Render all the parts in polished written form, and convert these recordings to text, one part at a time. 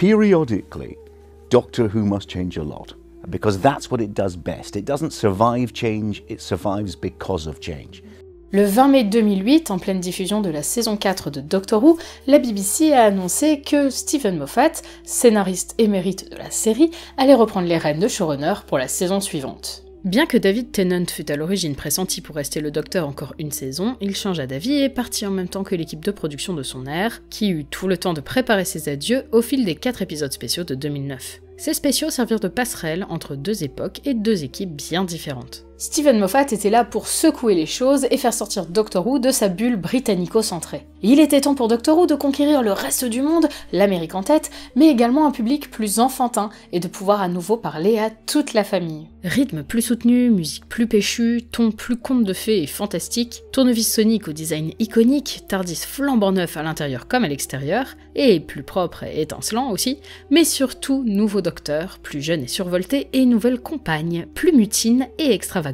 periodically, Doctor Who must change a lot, because that's what it does best. It doesn't survive change, it survives because of change. Le 20 mai 2008, en pleine diffusion de la saison 4 de Doctor Who, la BBC a annoncé que Steven Moffat, scénariste émérite de la série, allait reprendre les rênes de showrunner pour la saison suivante. Bien que David Tennant fût à l'origine pressenti pour rester le Docteur encore une saison, il changea d'avis et partit en même temps que l'équipe de production de son ère, qui eut tout le temps de préparer ses adieux au fil des 4 épisodes spéciaux de 2009. Ces spéciaux servirent de passerelle entre 2 époques et 2 équipes bien différentes. Steven Moffat était là pour secouer les choses et faire sortir Doctor Who de sa bulle britannico-centrée. Il était temps pour Doctor Who de conquérir le reste du monde, l'Amérique en tête, mais également un public plus enfantin et de pouvoir à nouveau parler à toute la famille. Rythme plus soutenu, musique plus péchue, ton plus conte de fées et fantastique, tournevis sonique au design iconique, TARDIS flambant neuf à l'intérieur comme à l'extérieur, et plus propre et étincelant aussi, mais surtout nouveau Docteur, plus jeune et survolté, et nouvelle compagne, plus mutine et extravagante.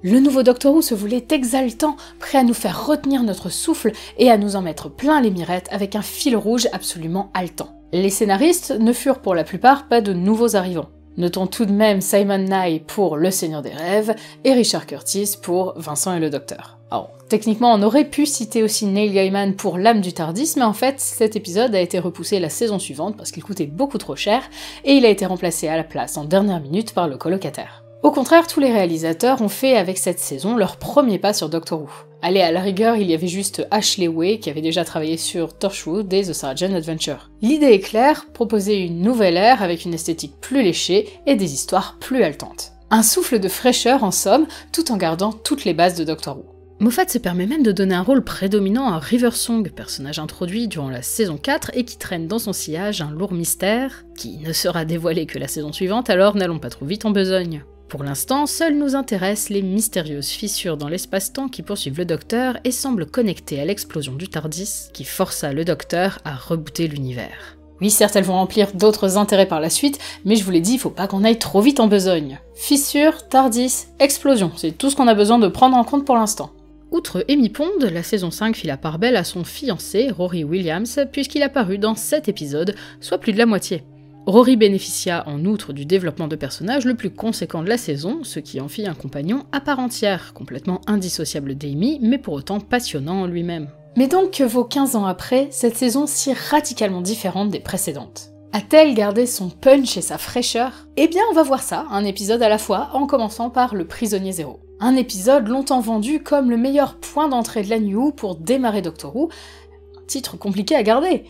Le nouveau Doctor Who se voulait exaltant, prêt à nous faire retenir notre souffle et à nous en mettre plein les mirettes avec un fil rouge absolument haletant. Les scénaristes ne furent pour la plupart pas de nouveaux arrivants. Notons tout de même Simon Nye pour Le Seigneur des Rêves et Richard Curtis pour Vincent et le Docteur. Alors, techniquement, on aurait pu citer aussi Neil Gaiman pour L'âme du Tardis, mais en fait, cet épisode a été repoussé la saison suivante parce qu'il coûtait beaucoup trop cher et il a été remplacé à la place en dernière minute par le colocataire. Au contraire, tous les réalisateurs ont fait avec cette saison leur premier pas sur Doctor Who. Allez, à la rigueur, il y avait juste Ashley Way qui avait déjà travaillé sur Torchwood et The Sarah Jane Adventure. L'idée est claire, proposer une nouvelle ère avec une esthétique plus léchée et des histoires plus haletantes. Un souffle de fraîcheur en somme, tout en gardant toutes les bases de Doctor Who. Moffat se permet même de donner un rôle prédominant à River Song, personnage introduit durant la saison 4 et qui traîne dans son sillage un lourd mystère, qui ne sera dévoilé que la saison suivante, alors n'allons pas trop vite en besogne. Pour l'instant, seules nous intéressent les mystérieuses fissures dans l'espace-temps qui poursuivent le Docteur et semblent connectées à l'explosion du TARDIS, qui força le Docteur à rebooter l'univers. Oui, certes, elles vont remplir d'autres intérêts par la suite, mais je vous l'ai dit, il faut pas qu'on aille trop vite en besogne. Fissures, TARDIS, explosion, c'est tout ce qu'on a besoin de prendre en compte pour l'instant. Outre Amy Pond, la saison 5 fit la part belle à son fiancé, Rory Williams, puisqu'il apparut dans 7 épisodes, soit plus de la moitié. Rory bénéficia en outre du développement de personnage le plus conséquent de la saison, ce qui en fit un compagnon à part entière, complètement indissociable d'Amy, mais pour autant passionnant en lui-même. Mais donc que vaut 15 ans après, cette saison si radicalement différente des précédentes? A-t-elle gardé son punch et sa fraîcheur? Eh bien on va voir ça, un épisode à la fois, en commençant par Le Prisonnier Zéro. Un épisode longtemps vendu comme le meilleur point d'entrée de la New Who pour démarrer Doctor Who, un titre compliqué à garder.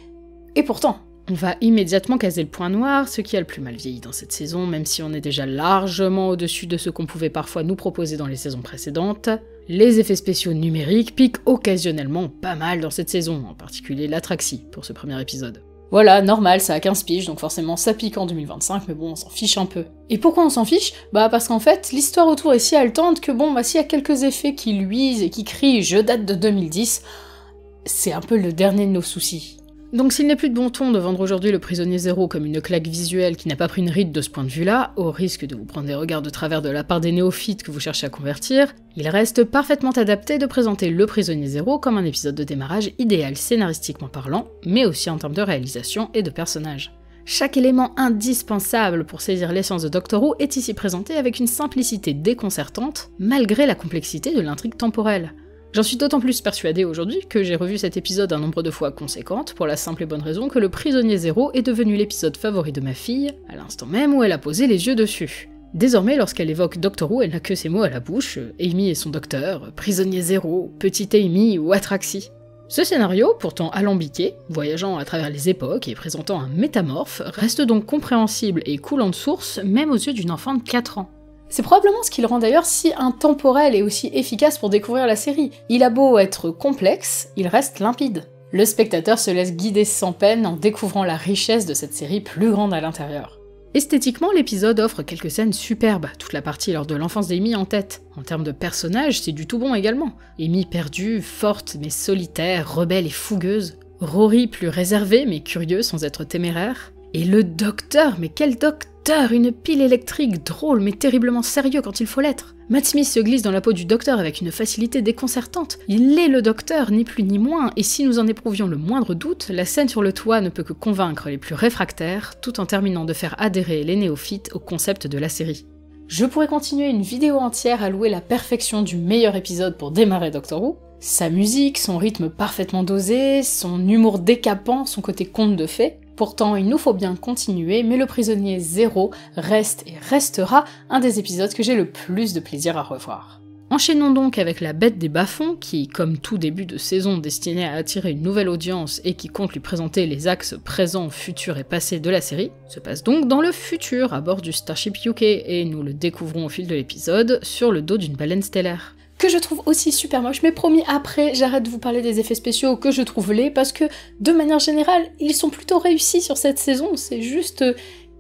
Et pourtant, on va immédiatement caser le point noir, ce qui a le plus mal vieilli dans cette saison, même si on est déjà largement au-dessus de ce qu'on pouvait parfois nous proposer dans les saisons précédentes. Les effets spéciaux numériques piquent occasionnellement pas mal dans cette saison, en particulier l'Atraxie pour ce premier épisode. Voilà, normal, ça a 15 piges, donc forcément ça pique en 2025, mais bon, on s'en fiche un peu. Et pourquoi on s'en fiche? Bah parce qu'en fait, l'histoire autour est si haletante que bon, bah s'il y a quelques effets qui luisent et qui crient « je date de 2010 », c'est un peu le dernier de nos soucis. Donc s'il n'est plus de bon ton de vendre aujourd'hui Le Prisonnier Zéro comme une claque visuelle qui n'a pas pris une ride de ce point de vue-là, au risque de vous prendre des regards de travers de la part des néophytes que vous cherchez à convertir, il reste parfaitement adapté de présenter Le Prisonnier Zéro comme un épisode de démarrage idéal scénaristiquement parlant, mais aussi en termes de réalisation et de personnages. Chaque élément indispensable pour saisir l'essence de Doctor Who est ici présenté avec une simplicité déconcertante, malgré la complexité de l'intrigue temporelle. J'en suis d'autant plus persuadée aujourd'hui que j'ai revu cet épisode un nombre de fois conséquente, pour la simple et bonne raison que Le Prisonnier Zéro est devenu l'épisode favori de ma fille, à l'instant même où elle a posé les yeux dessus. Désormais, lorsqu'elle évoque Doctor Who, elle n'a que ces mots à la bouche, Amy et son docteur, Prisonnier Zéro, Petite Amy ou Atraxie. Ce scénario, pourtant alambiqué, voyageant à travers les époques et présentant un métamorphe, reste donc compréhensible et coulant de source, même aux yeux d'une enfant de 4 ans. C'est probablement ce qui le rend d'ailleurs si intemporel et aussi efficace pour découvrir la série. Il a beau être complexe, il reste limpide. Le spectateur se laisse guider sans peine en découvrant la richesse de cette série plus grande à l'intérieur. Esthétiquement, l'épisode offre quelques scènes superbes, toute la partie lors de l'enfance d'Amy en tête. En termes de personnages, c'est du tout bon également. Amy perdue, forte mais solitaire, rebelle et fougueuse. Rory plus réservée mais curieuse sans être téméraire. Et le docteur, mais quel docteur! docteur, une pile électrique, drôle mais terriblement sérieux quand il faut l'être. Matt Smith se glisse dans la peau du docteur avec une facilité déconcertante. Il est le docteur, ni plus ni moins, et si nous en éprouvions le moindre doute, la scène sur le toit ne peut que convaincre les plus réfractaires, tout en terminant de faire adhérer les néophytes au concept de la série. Je pourrais continuer une vidéo entière à louer la perfection du meilleur épisode pour démarrer Doctor Who. Sa musique, son rythme parfaitement dosé, son humour décapant, son côté conte de fées. Pourtant, il nous faut bien continuer, mais Le Prisonnier 0 reste et restera un des épisodes que j'ai le plus de plaisir à revoir. Enchaînons donc avec La Bête des Bas-fonds, qui, comme tout début de saison destiné à attirer une nouvelle audience et qui compte lui présenter les axes présents, futurs et passés de la série, se passe donc dans le futur, à bord du Starship UK, et nous le découvrons au fil de l'épisode, sur le dos d'une baleine stellaire. Que je trouve aussi super moche, mais promis, après, j'arrête de vous parler des effets spéciaux que je trouve laids, parce que, de manière générale, ils sont plutôt réussis sur cette saison, c'est juste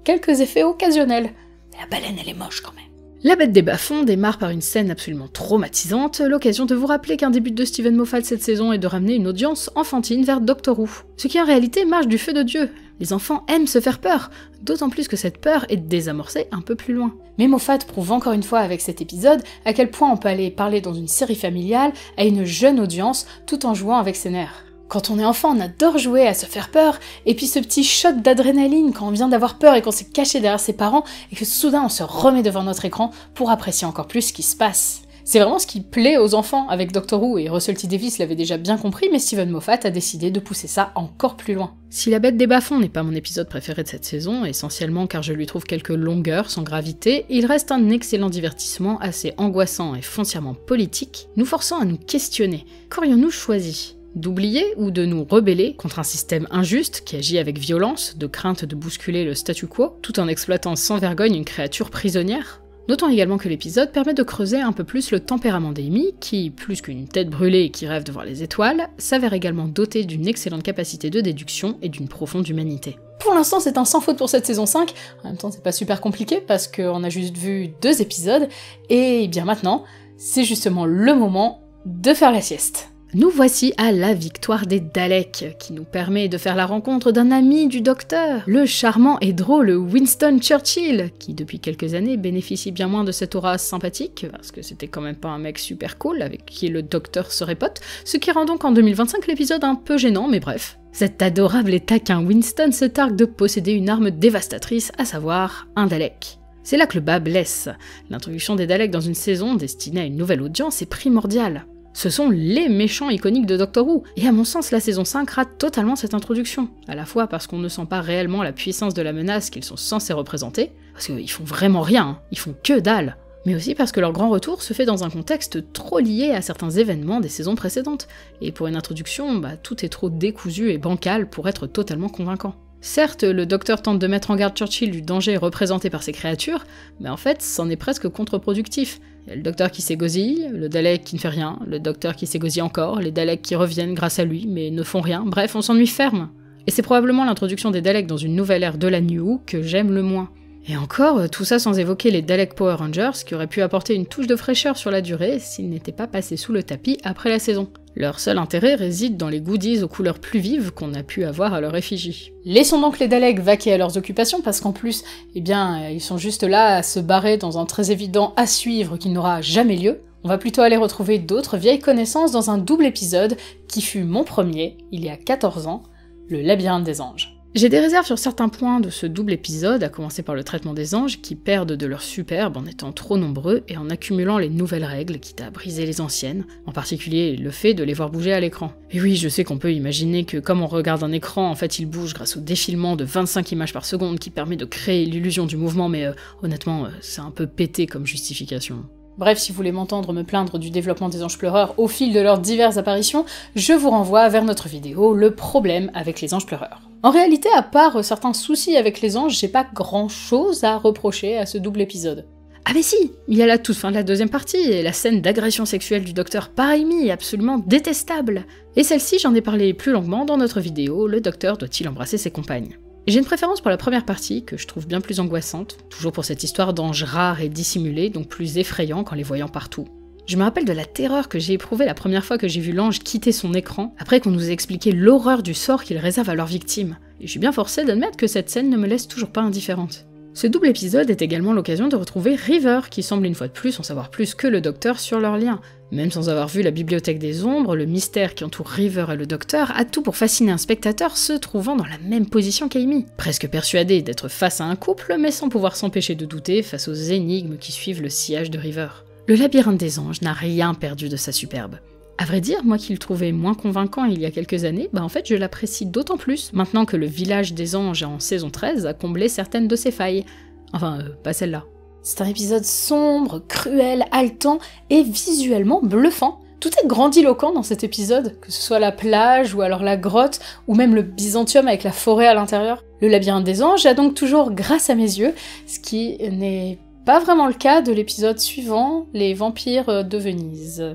quelques effets occasionnels. Mais la baleine, elle est moche quand même. La Bête des Bas-fonds démarre par une scène absolument traumatisante, l'occasion de vous rappeler qu'un début de Steven Moffat cette saison est de ramener une audience enfantine vers Doctor Who. Ce qui en réalité marche du feu de Dieu. Les enfants aiment se faire peur, d'autant plus que cette peur est désamorcée un peu plus loin. Mais Moffat prouve encore une fois avec cet épisode à quel point on peut aller parler dans une série familiale à une jeune audience tout en jouant avec ses nerfs. Quand on est enfant, on adore jouer à se faire peur, et puis ce petit shot d'adrénaline quand on vient d'avoir peur et qu'on s'est caché derrière ses parents, et que soudain on se remet devant notre écran pour apprécier encore plus ce qui se passe. C'est vraiment ce qui plaît aux enfants avec Doctor Who, et Russell T Davies l'avait déjà bien compris, mais Steven Moffat a décidé de pousser ça encore plus loin. Si La Bête des Bas-fonds n'est pas mon épisode préféré de cette saison, essentiellement car je lui trouve quelques longueurs sans gravité, il reste un excellent divertissement assez angoissant et foncièrement politique, nous forçant à nous questionner. Qu'aurions-nous choisi ? D'oublier ou de nous rebeller contre un système injuste qui agit avec violence, de crainte de bousculer le statu quo, tout en exploitant sans vergogne une créature prisonnière ? Notons également que l'épisode permet de creuser un peu plus le tempérament d'Amy, qui, plus qu'une tête brûlée qui rêve de voir les étoiles, s'avère également dotée d'une excellente capacité de déduction et d'une profonde humanité. Pour l'instant, c'est un sans faute pour cette saison 5, en même temps c'est pas super compliqué parce qu'on a juste vu 2 épisodes, et bien maintenant, c'est justement le moment de faire la sieste. Nous voici à la victoire des Daleks, qui nous permet de faire la rencontre d'un ami du docteur, le charmant et drôle Winston Churchill, qui depuis quelques années bénéficie bien moins de cette aura sympathique, parce que c'était quand même pas un mec super cool avec qui le docteur serait pote, ce qui rend donc en 2025 l'épisode un peu gênant, mais bref. Cet adorable et taquin Winston se targue de posséder une arme dévastatrice, à savoir un Dalek. C'est là que le bas blesse. L'introduction des Daleks dans une saison destinée à une nouvelle audience est primordiale. Ce sont les méchants iconiques de Doctor Who, et à mon sens la saison 5 rate totalement cette introduction, à la fois parce qu'on ne sent pas réellement la puissance de la menace qu'ils sont censés représenter, parce qu'ils font vraiment rien, ils font que dalle, mais aussi parce que leur grand retour se fait dans un contexte trop lié à certains événements des saisons précédentes, et pour une introduction, tout est trop décousu et bancal pour être totalement convaincant. Certes, le docteur tente de mettre en garde Churchill du danger représenté par ces créatures, mais en fait, c'en est presque contre-productif. Il y a le docteur qui s'égosille, le Dalek qui ne fait rien, le docteur qui s'égosille encore, les Daleks qui reviennent grâce à lui, mais ne font rien, bref, on s'ennuie ferme. Et c'est probablement l'introduction des Daleks dans une nouvelle ère de la New Who que j'aime le moins. Et encore, tout ça sans évoquer les Dalek Power Rangers, qui auraient pu apporter une touche de fraîcheur sur la durée s'ils n'étaient pas passés sous le tapis après la saison. Leur seul intérêt réside dans les goodies aux couleurs plus vives qu'on a pu avoir à leur effigie. Laissons donc les Daleks vaquer à leurs occupations, parce qu'en plus, ils sont juste là à se barrer dans un très évident à suivre qui n'aura jamais lieu. On va plutôt aller retrouver d'autres vieilles connaissances dans un double épisode qui fut mon premier, il y a 14 ans, le Labyrinthe des Anges. J'ai des réserves sur certains points de ce double épisode, à commencer par le traitement des anges, qui perdent de leur superbe en étant trop nombreux et en accumulant les nouvelles règles, quitte à briser les anciennes, en particulier le fait de les voir bouger à l'écran. Et oui, je sais qu'on peut imaginer que comme on regarde un écran, en fait il bouge grâce au défilement de 25 images par seconde qui permet de créer l'illusion du mouvement, mais honnêtement, c'est un peu pété comme justification. Bref, si vous voulez m'entendre me plaindre du développement des anges pleureurs au fil de leurs diverses apparitions, je vous renvoie vers notre vidéo « Le problème avec les anges pleureurs ». En réalité, à part certains soucis avec les anges, j'ai pas grand chose à reprocher à ce double épisode. Ah mais si, il y a la toute fin de la deuxième partie, et la scène d'agression sexuelle du docteur par Amy est absolument détestable. Et celle-ci, j'en ai parlé plus longuement dans notre vidéo « Le docteur doit-il embrasser ses compagnes ?» J'ai une préférence pour la première partie, que je trouve bien plus angoissante, toujours pour cette histoire d'anges rares et dissimulés, donc plus effrayants qu'en les voyant partout. Je me rappelle de la terreur que j'ai éprouvée la première fois que j'ai vu l'ange quitter son écran, après qu'on nous ait expliqué l'horreur du sort qu'il réserve à leurs victimes, et je suis bien forcée d'admettre que cette scène ne me laisse toujours pas indifférente. Ce double épisode est également l'occasion de retrouver River, qui semble une fois de plus en savoir plus que le Docteur sur leur lien. Même sans avoir vu la Bibliothèque des Ombres, le mystère qui entoure River et le Docteur a tout pour fasciner un spectateur se trouvant dans la même position qu'Amy, presque persuadé d'être face à un couple, mais sans pouvoir s'empêcher de douter face aux énigmes qui suivent le sillage de River. Le labyrinthe des anges n'a rien perdu de sa superbe. À vrai dire, moi qui le trouvais moins convaincant il y a quelques années, en fait je l'apprécie d'autant plus maintenant que le village des anges en saison 13 a comblé certaines de ses failles. Enfin, pas celle-là. C'est un épisode sombre, cruel, haletant et visuellement bluffant. Tout est grandiloquent dans cet épisode, que ce soit la plage ou alors la grotte, ou même le Byzantium avec la forêt à l'intérieur. Le labyrinthe des anges a donc toujours grâce à mes yeux, ce qui n'est pas vraiment le cas de l'épisode suivant, les vampires de Venise.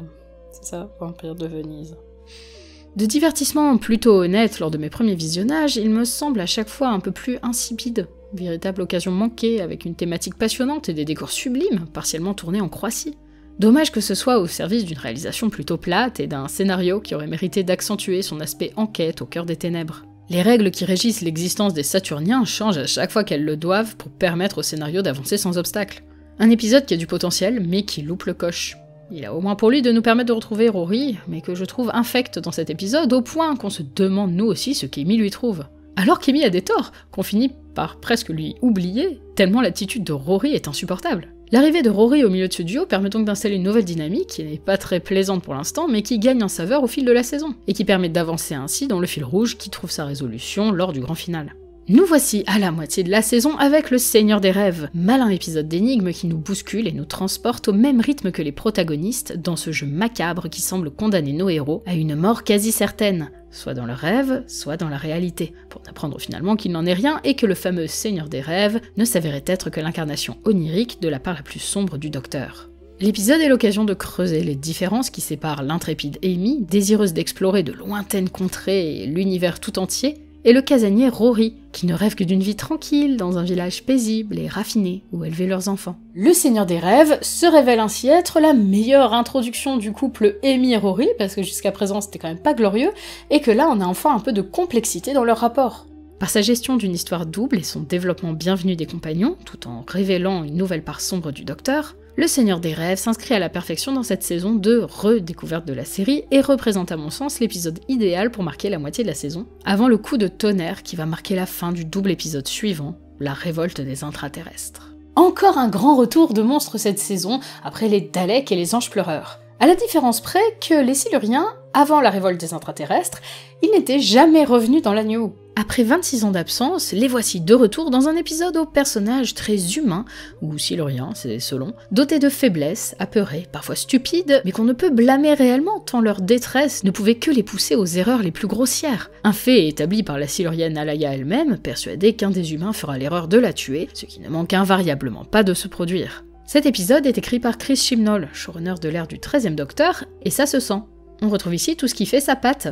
C'est ça, vampires de Venise. De divertissement plutôt honnête lors de mes premiers visionnages, il me semble à chaque fois un peu plus insipide. Véritable occasion manquée, avec une thématique passionnante et des décors sublimes, partiellement tournés en Croatie. Dommage que ce soit au service d'une réalisation plutôt plate et d'un scénario qui aurait mérité d'accentuer son aspect enquête au cœur des ténèbres. Les règles qui régissent l'existence des Saturniens changent à chaque fois qu'elles le doivent pour permettre au scénario d'avancer sans obstacle. Un épisode qui a du potentiel, mais qui loupe le coche. Il a au moins pour lui de nous permettre de retrouver Rory, mais que je trouve infect dans cet épisode, au point qu'on se demande nous aussi ce qu'Amy lui trouve. Alors qu'Amy a des torts, qu'on finit par presque lui oublier, tellement l'attitude de Rory est insupportable. L'arrivée de Rory au milieu de ce duo permet donc d'installer une nouvelle dynamique qui n'est pas très plaisante pour l'instant, mais qui gagne en saveur au fil de la saison, et qui permet d'avancer ainsi dans le fil rouge qui trouve sa résolution lors du grand final. Nous voici à la moitié de la saison avec le Seigneur des Rêves, malin épisode d'énigmes qui nous bouscule et nous transporte au même rythme que les protagonistes dans ce jeu macabre qui semble condamner nos héros à une mort quasi certaine, soit dans le rêve, soit dans la réalité, pour n'apprendre finalement qu'il n'en est rien et que le fameux Seigneur des Rêves ne s'avérait être que l'incarnation onirique de la part la plus sombre du Docteur. L'épisode est l'occasion de creuser les différences qui séparent l'intrépide Amy, désireuse d'explorer de lointaines contrées et l'univers tout entier, et le casanier Rory, qui ne rêve que d'une vie tranquille dans un village paisible et raffiné où élever leurs enfants. Le Seigneur des Rêves se révèle ainsi être la meilleure introduction du couple Amy et Rory, parce que jusqu'à présent c'était quand même pas glorieux, et que là on a enfin un peu de complexité dans leur rapport. Par sa gestion d'une histoire double et son développement bienvenu des compagnons, tout en révélant une nouvelle part sombre du Docteur, le Seigneur des Rêves s'inscrit à la perfection dans cette saison de redécouverte de la série et représente à mon sens l'épisode idéal pour marquer la moitié de la saison, avant le coup de tonnerre qui va marquer la fin du double épisode suivant, la révolte des intraterrestres. Encore un grand retour de monstres cette saison, après les Daleks et les Anges Pleureurs. À la différence près que les Siluriens, avant la révolte des intraterrestres, ils n'étaient jamais revenus dans la New. Après 26 ans d'absence, les voici de retour dans un épisode aux personnages très humains, ou siluriens, c'est selon, dotés de faiblesses, apeurés, parfois stupides, mais qu'on ne peut blâmer réellement tant leur détresse ne pouvait que les pousser aux erreurs les plus grossières. Un fait établi par la silurienne Alaya elle-même, persuadée qu'un des humains fera l'erreur de la tuer, ce qui ne manque invariablement pas de se produire. Cet épisode est écrit par Chris Chibnall, showrunner de l'ère du 13e Docteur, et ça se sent. On retrouve ici tout ce qui fait sa patte.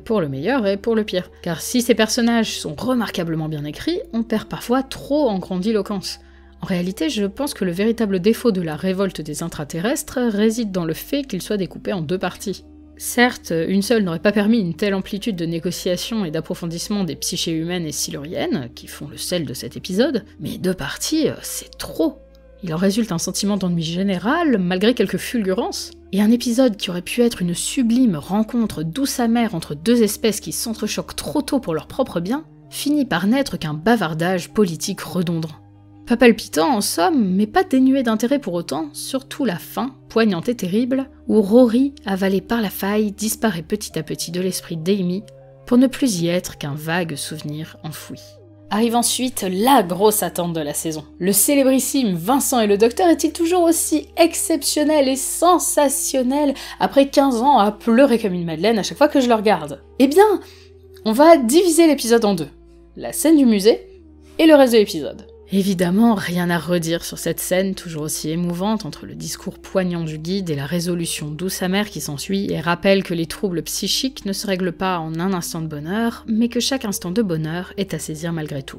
Pour le meilleur et pour le pire. Car si ces personnages sont remarquablement bien écrits, on perd parfois trop en grandiloquence. En réalité, je pense que le véritable défaut de la révolte des intraterrestres réside dans le fait qu'ils soient découpés en deux parties. Certes, une seule n'aurait pas permis une telle amplitude de négociation et d'approfondissement des psychés humaines et siluriennes, qui font le sel de cet épisode, mais deux parties, c'est trop. Il en résulte un sentiment d'ennui général, malgré quelques fulgurances, et un épisode qui aurait pu être une sublime rencontre douce amère entre deux espèces qui s'entrechoquent trop tôt pour leur propre bien, finit par n'être qu'un bavardage politique redondant. Pas palpitant en somme, mais pas dénué d'intérêt pour autant, surtout la fin, poignante et terrible, où Rory, avalé par la faille, disparaît petit à petit de l'esprit d'Amy, pour ne plus y être qu'un vague souvenir enfoui. Arrive ensuite la grosse attente de la saison. Le célébrissime Vincent et le Docteur est-il toujours aussi exceptionnel et sensationnel après 15 ans à pleurer comme une madeleine à chaque fois que je le regarde? Eh bien, on va diviser l'épisode en deux. La scène du musée et le reste de l'épisode. Évidemment, rien à redire sur cette scène toujours aussi émouvante entre le discours poignant du guide et la résolution douce amère qui s'ensuit et rappelle que les troubles psychiques ne se règlent pas en un instant de bonheur, mais que chaque instant de bonheur est à saisir malgré tout.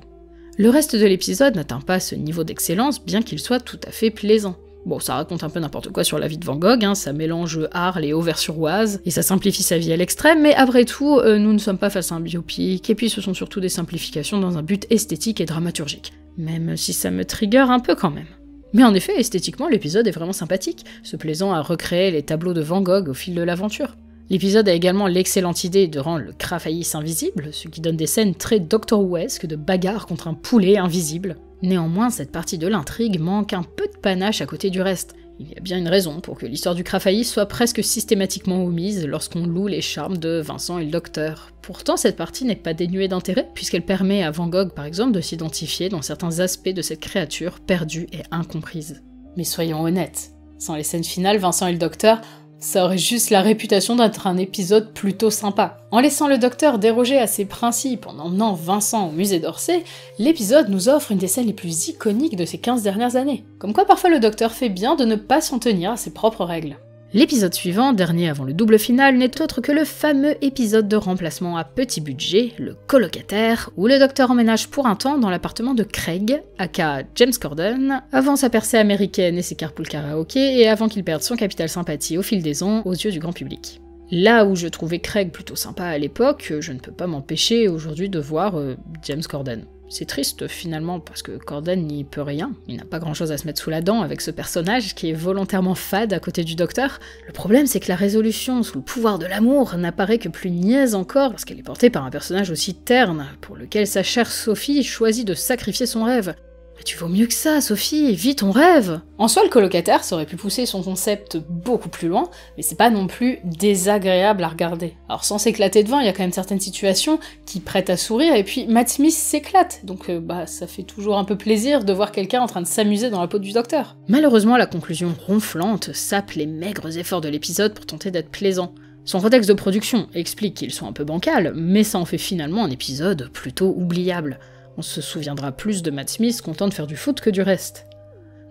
Le reste de l'épisode n'atteint pas ce niveau d'excellence, bien qu'il soit tout à fait plaisant. Bon, ça raconte un peu n'importe quoi sur la vie de Van Gogh, ça mélange Arles et Auvers-sur-Oise, et ça simplifie sa vie à l'extrême, mais après tout, nous ne sommes pas face à un biopic, et puis ce sont surtout des simplifications dans un but esthétique et dramaturgique. même si ça me trigger un peu quand même. Mais en effet, esthétiquement, l'épisode est vraiment sympathique, se plaisant à recréer les tableaux de Van Gogh au fil de l'aventure. L'épisode a également l'excellente idée de rendre le Krafaïs invisible, ce qui donne des scènes très Doctor Who-esque de bagarre contre un poulet invisible. Néanmoins, cette partie de l'intrigue manque un peu de panache à côté du reste. Il y a bien une raison pour que l'histoire du Krafaïs soit presque systématiquement omise lorsqu'on loue les charmes de Vincent et le Docteur. Pourtant, cette partie n'est pas dénuée d'intérêt, puisqu'elle permet à Van Gogh, par exemple, de s'identifier dans certains aspects de cette créature perdue et incomprise. Mais soyons honnêtes, sans les scènes finales, Vincent et le Docteur, ça aurait juste la réputation d'être un épisode plutôt sympa. En laissant le Docteur déroger à ses principes en emmenant Vincent au musée d'Orsay, l'épisode nous offre une des scènes les plus iconiques de ces 15 dernières années. Comme quoi parfois le Docteur fait bien de ne pas s'en tenir à ses propres règles. L'épisode suivant, dernier avant le double final, n'est autre que le fameux épisode de remplacement à petit budget, le colocataire, où le Docteur emménage pour un temps dans l'appartement de Craig, aka James Corden, avant sa percée américaine et ses carpool karaoké, et avant qu'il perde son capital sympathie au fil des ans aux yeux du grand public. Là où je trouvais Craig plutôt sympa à l'époque, je ne peux pas m'empêcher aujourd'hui de voir James Corden. C'est triste finalement parce que Corden n'y peut rien, il n'a pas grand chose à se mettre sous la dent avec ce personnage qui est volontairement fade à côté du Docteur. Le problème c'est que la résolution sous le pouvoir de l'amour n'apparaît que plus niaise encore parce qu'elle est portée par un personnage aussi terne, pour lequel sa chère Sophie choisit de sacrifier son rêve. Mais tu vaux mieux que ça, Sophie, vis ton rêve! En soi, le colocataire, ça aurait pu pousser son concept beaucoup plus loin, mais c'est pas non plus désagréable à regarder. Alors sans s'éclater devant, il y a quand même certaines situations qui prêtent à sourire, et puis Matt Smith s'éclate, donc ça fait toujours un peu plaisir de voir quelqu'un en train de s'amuser dans la peau du Docteur. Malheureusement, la conclusion ronflante sape les maigres efforts de l'épisode pour tenter d'être plaisant. Son contexte de production explique qu'ils sont un peu bancals, mais ça en fait finalement un épisode plutôt oubliable. On se souviendra plus de Matt Smith content de faire du foot que du reste.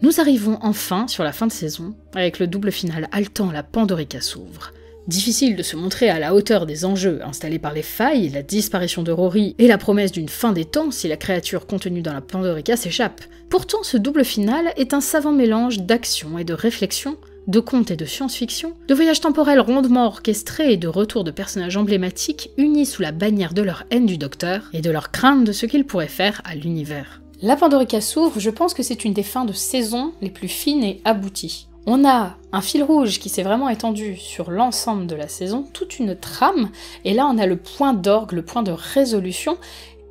Nous arrivons enfin sur la fin de saison, avec le double final haletant, la Pandorica s'ouvre. Difficile de se montrer à la hauteur des enjeux installés par les failles, la disparition de Rory et la promesse d'une fin des temps si la créature contenue dans la Pandorica s'échappe. Pourtant, ce double final est un savant mélange d'action et de réflexion, de contes et de science-fiction, de voyages temporels rondement orchestrés et de retours de personnages emblématiques unis sous la bannière de leur haine du Docteur et de leur crainte de ce qu'il pourrait faire à l'univers. La Pandorica s'ouvre, je pense que c'est une des fins de saison les plus fines et abouties. On a un fil rouge qui s'est vraiment étendu sur l'ensemble de la saison, toute une trame, et là on a le point d'orgue, le point de résolution,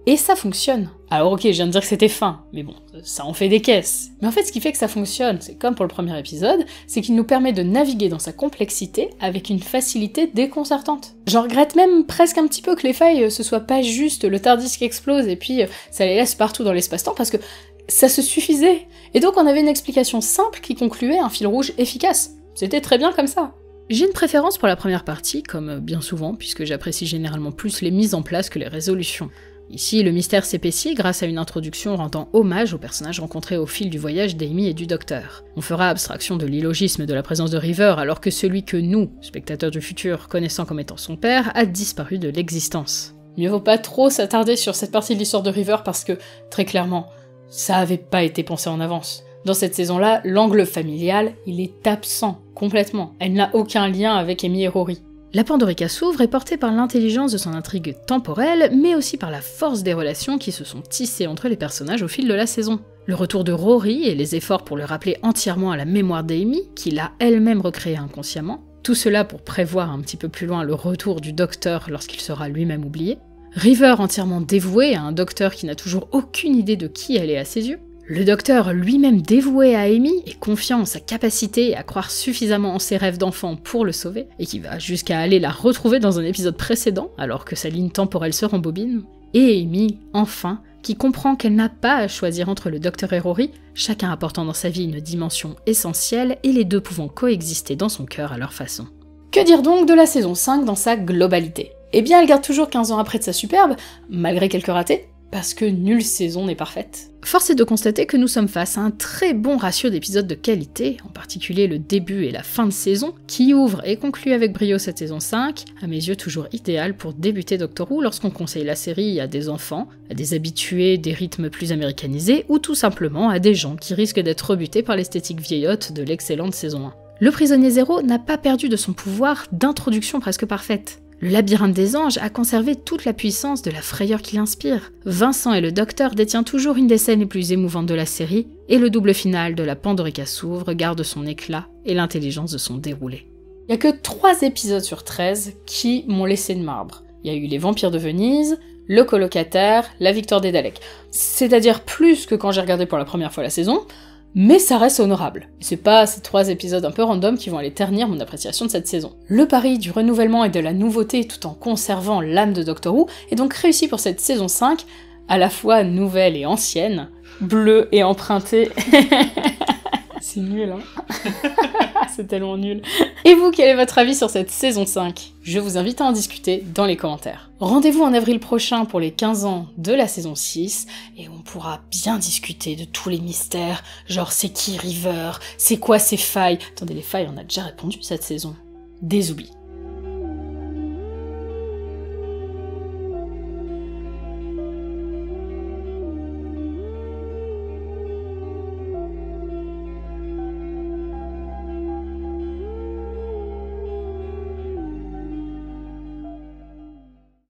et ça fonctionne. Alors ok, je viens de dire que c'était fin, mais bon, ça en fait des caisses. Mais en fait, ce qui fait que ça fonctionne, c'est comme pour le premier épisode, c'est qu'il nous permet de naviguer dans sa complexité avec une facilité déconcertante. J'en regrette même presque un petit peu que les failles, ce soit pas juste le TARDIS qui explose et puis ça les laisse partout dans l'espace-temps, parce que ça se suffisait. Et donc on avait une explication simple qui concluait un fil rouge efficace. C'était très bien comme ça. J'ai une préférence pour la première partie, comme bien souvent, puisque j'apprécie généralement plus les mises en place que les résolutions. Ici, le mystère s'épaissit grâce à une introduction rendant hommage aux personnages rencontrés au fil du voyage d'Amy et du Docteur. On fera abstraction de l'illogisme de la présence de River alors que celui que nous, spectateurs du futur, connaissant comme étant son père, a disparu de l'existence. Mieux vaut pas trop s'attarder sur cette partie de l'histoire de River parce que, très clairement, ça avait pas été pensé en avance. Dans cette saison-là, l'angle familial, il est absent, complètement. Elle n'a aucun lien avec Amy et Rory. La Pandorica s'ouvre est portée par l'intelligence de son intrigue temporelle, mais aussi par la force des relations qui se sont tissées entre les personnages au fil de la saison. Le retour de Rory et les efforts pour le rappeler entièrement à la mémoire d'Amy, qu'il a elle-même recréé inconsciemment, tout cela pour prévoir un petit peu plus loin le retour du Docteur lorsqu'il sera lui-même oublié. River entièrement dévouée à un Docteur qui n'a toujours aucune idée de qui elle est à ses yeux. Le Docteur lui-même dévoué à Amy et confiant en sa capacité à croire suffisamment en ses rêves d'enfant pour le sauver, et qui va jusqu'à aller la retrouver dans un épisode précédent alors que sa ligne temporelle se rembobine. Et Amy, enfin, qui comprend qu'elle n'a pas à choisir entre le Docteur et Rory, chacun apportant dans sa vie une dimension essentielle et les deux pouvant coexister dans son cœur à leur façon. Que dire donc de la saison 5 dans sa globalité ? Eh bien, elle garde toujours 15 ans après de sa superbe, malgré quelques ratés, parce que nulle saison n'est parfaite. Force est de constater que nous sommes face à un très bon ratio d'épisodes de qualité, en particulier le début et la fin de saison, qui ouvre et conclut avec brio cette saison 5, à mes yeux toujours idéal pour débuter Doctor Who lorsqu'on conseille la série à des enfants, à des habitués des rythmes plus américanisés, ou tout simplement à des gens qui risquent d'être rebutés par l'esthétique vieillotte de l'excellente saison 1. Le Prisonnier Zéro n'a pas perdu de son pouvoir d'introduction presque parfaite. Le labyrinthe des anges a conservé toute la puissance de la frayeur qu'il inspire. Vincent et le docteur détient toujours une des scènes les plus émouvantes de la série, et le double final de la Pandorica s'ouvre garde son éclat et l'intelligence de son déroulé. Il n'y a que 3 épisodes sur 13 qui m'ont laissé de marbre. Il y a eu les vampires de Venise, le colocataire, la victoire des Daleks. C'est-à-dire plus que quand j'ai regardé pour la première fois la saison, mais ça reste honorable. C'est pas ces 3 épisodes un peu random qui vont aller ternir mon appréciation de cette saison. Le pari du renouvellement et de la nouveauté tout en conservant l'âme de Doctor Who est donc réussi pour cette saison 5, à la fois nouvelle et ancienne, bleue et empruntée. C'est nul, hein. C'est tellement nul. Et vous, quel est votre avis sur cette saison 5 ? Je vous invite à en discuter dans les commentaires. Rendez-vous en avril prochain pour les 15 ans de la saison 6, et on pourra bien discuter de tous les mystères, genre c'est qui River, c'est quoi ses failles. Attendez, les failles, on a déjà répondu cette saison. Des oublis.